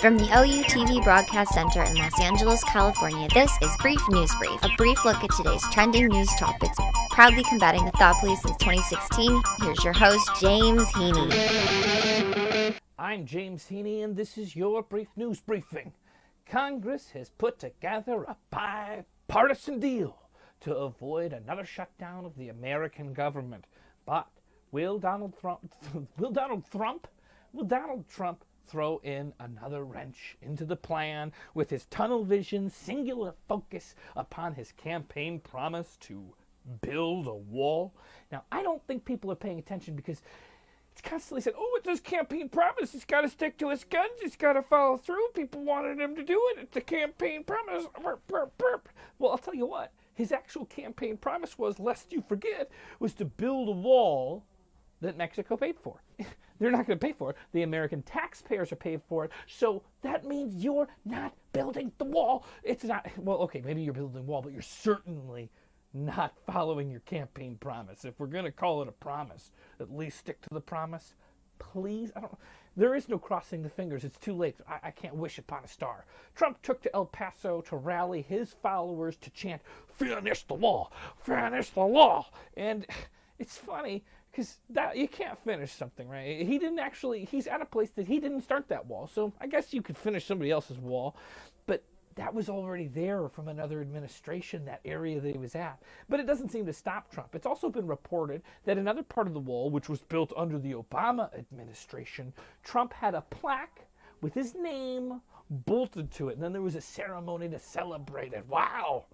From the OUTV Broadcast Center in Los Angeles, California, this is Brief News Brief, a brief look at today's trending news topics, proudly combating the thought police since 2016. Here's your host, James Heaney. I'm James Heaney, and this is your Brief News Briefing. Congress has put together a bipartisan deal to avoid another shutdown of the American government. But will Donald Trump throw in another wrench into the plan with his tunnel vision, singular focus upon his campaign promise to build a wall? Now, I don't think people are paying attention because it's constantly said, oh, it's his campaign promise. He's got to stick to his guns. He's got to follow through. People wanted him to do it. It's a campaign promise. Well, I'll tell you what. His actual campaign promise was, lest you forget, was to build a wall that Mexico paid for. They're not going to pay for it. The American taxpayers are paying for it. So that means you're not building the wall. It's not, well, okay, maybe you're building the wall, but you're certainly not following your campaign promise. If we're going to call it a promise, at least stick to the promise. Please, there is no crossing the fingers. It's too late. I can't wish upon a star. Trump took to El Paso to rally his followers to chant, finish the wall, finish the wall. And it's funny because you can't finish something, right? He's at a place that he didn't start that wall. So I guess you could finish somebody else's wall, but that was already there from another administration, that area that he was at. But it doesn't seem to stop Trump. It's also been reported that another part of the wall, which was built under the Obama administration, Trump had a plaque with his name bolted to it. And then there was a ceremony to celebrate it. Wow.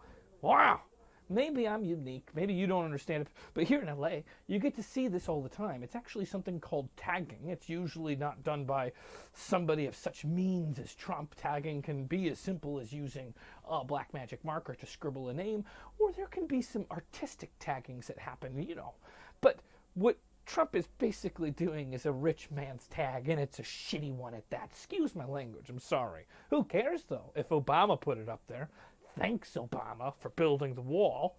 Maybe I'm unique. Maybe you don't understand it. But here in LA, you get to see this all the time. It's actually something called tagging. It's usually not done by somebody of such means as Trump. Tagging can be as simple as using a black magic marker to scribble a name, or there can be some artistic taggings that happen, But what Trump is basically doing is a rich man's tag, and it's a shitty one at that. Excuse my language. I'm sorry. Who cares, though, if Obama put it up there? Thanks, Obama, for building the wall.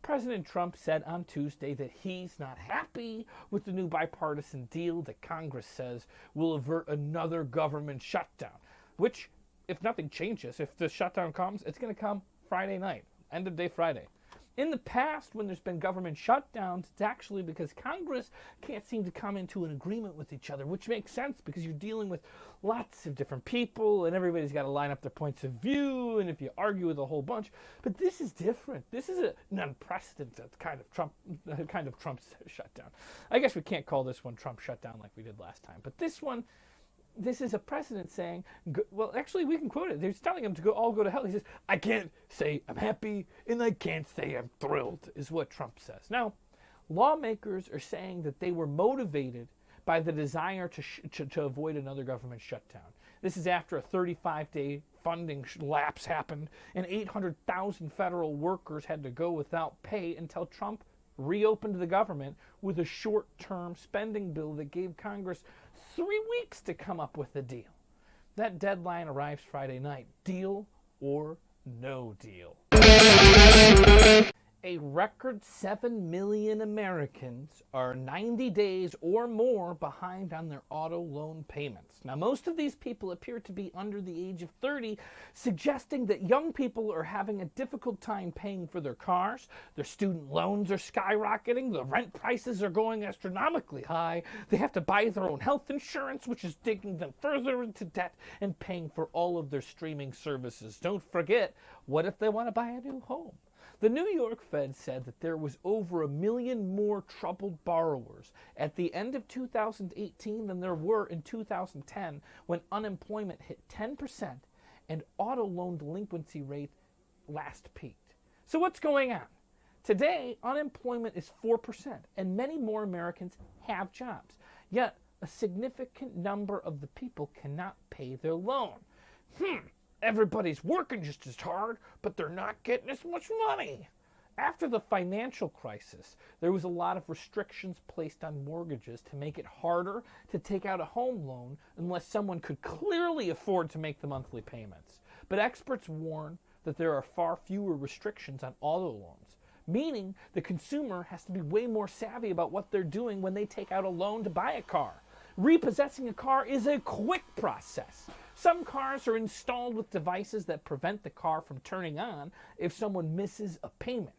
President Trump said on Tuesday that he's not happy with the new bipartisan deal that Congress says will avert another government shutdown, which, if nothing changes, if the shutdown comes, it's going to come Friday night, end of day Friday. In the past, when there's been government shutdowns, it's actually because Congress can't seem to come into an agreement with each other, which makes sense because you're dealing with lots of different people and everybody's got to line up their points of view, and if you argue with a whole bunch. But this is different. This is an unprecedented kind of Trump's shutdown. I guess we can't call this one Trump shutdown like we did last time, but this is a president saying, well, actually, we can quote it. They're telling him to all go to hell. He says, I can't say I'm happy, and I can't say I'm thrilled, is what Trump says. Now, lawmakers are saying that they were motivated by the desire to avoid another government shutdown. This is after a 35-day funding lapse happened, and 800,000 federal workers had to go without pay until Trump reopened the government with a short-term spending bill that gave Congress 3 weeks to come up with a deal. That deadline arrives Friday night. Deal or no deal. A record 7 million Americans are 90 days or more behind on their auto loan payments. Now, most of these people appear to be under the age of 30, suggesting that young people are having a difficult time paying for their cars, their student loans are skyrocketing, the rent prices are going astronomically high, they have to buy their own health insurance, which is digging them further into debt, and paying for all of their streaming services. Don't forget, what if they want to buy a new home? The New York Fed said that there was over 1 million more troubled borrowers at the end of 2018 than there were in 2010, when unemployment hit 10% and auto loan delinquency rate last peaked. So what's going on? Today, unemployment is 4%, and many more Americans have jobs. Yet, a significant number of the people cannot pay their loan. Everybody's working just as hard, but they're not getting as much money. After the financial crisis, there was a lot of restrictions placed on mortgages to make it harder to take out a home loan unless someone could clearly afford to make the monthly payments. But experts warn that there are far fewer restrictions on auto loans, meaning the consumer has to be way more savvy about what they're doing when they take out a loan to buy a car. Repossessing a car is a quick process. Some cars are installed with devices that prevent the car from turning on if someone misses a payment.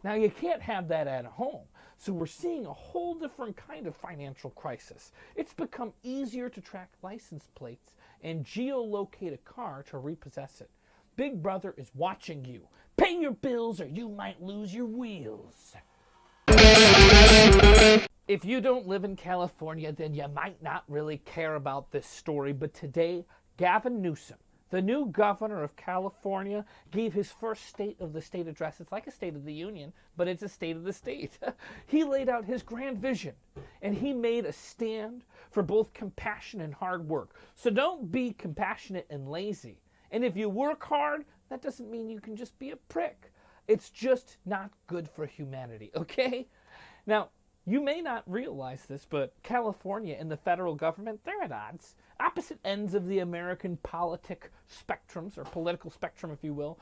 Now, you can't have that at home, so we're seeing a whole different kind of financial crisis. It's become easier to track license plates and geolocate a car to repossess it. Big Brother is watching you. Pay your bills or you might lose your wheels. If you don't live in California, then you might not really care about this story, but today, Gavin Newsom, the new governor of California, gave his first State of the State address. It's like a State of the Union, but it's a State of the State. He laid out his grand vision, and he made a stand for both compassion and hard work. So don't be compassionate and lazy. And if you work hard, that doesn't mean you can just be a prick. It's just not good for humanity, okay? Now, you may not realize this, but California and the federal government, they're at odds. Opposite ends of the American politic spectrums, or political spectrum, if you will.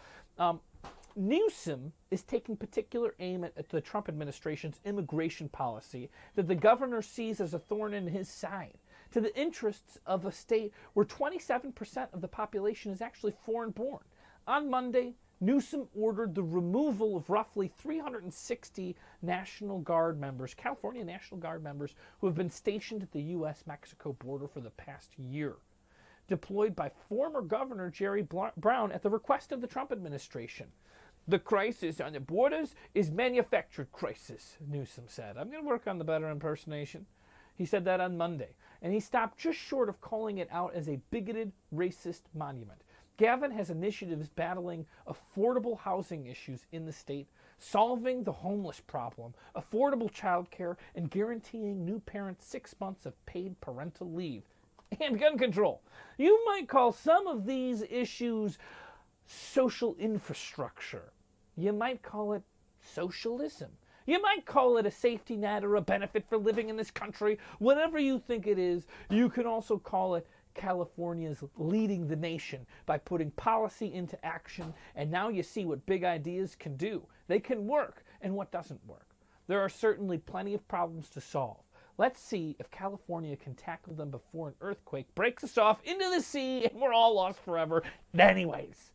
Newsom is taking particular aim at the Trump administration's immigration policy that the governor sees as a thorn in his side, to the interests of a state where 27% of the population is actually foreign-born. On Monday, Newsom ordered the removal of roughly 360 National Guard members, California National Guard members, who have been stationed at the U.S.-Mexico border for the past year, deployed by former Governor Jerry Brown at the request of the Trump administration. The crisis on the borders is manufactured crisis, Newsom said. I'm going to work on the better impersonation. He said that on Monday, and he stopped just short of calling it out as a bigoted, racist monument. Gavin has initiatives battling affordable housing issues in the state, solving the homeless problem, affordable child care, and guaranteeing new parents 6 months of paid parental leave, and gun control. You might call some of these issues social infrastructure. You might call it socialism. You might call it a safety net or a benefit for living in this country. Whatever you think it is, you can also call it California's leading the nation by putting policy into action, and now you see what big ideas can do. They can work, and what doesn't work. There are certainly plenty of problems to solve. Let's see if California can tackle them before an earthquake breaks us off into the sea and we're all lost forever. Anyways.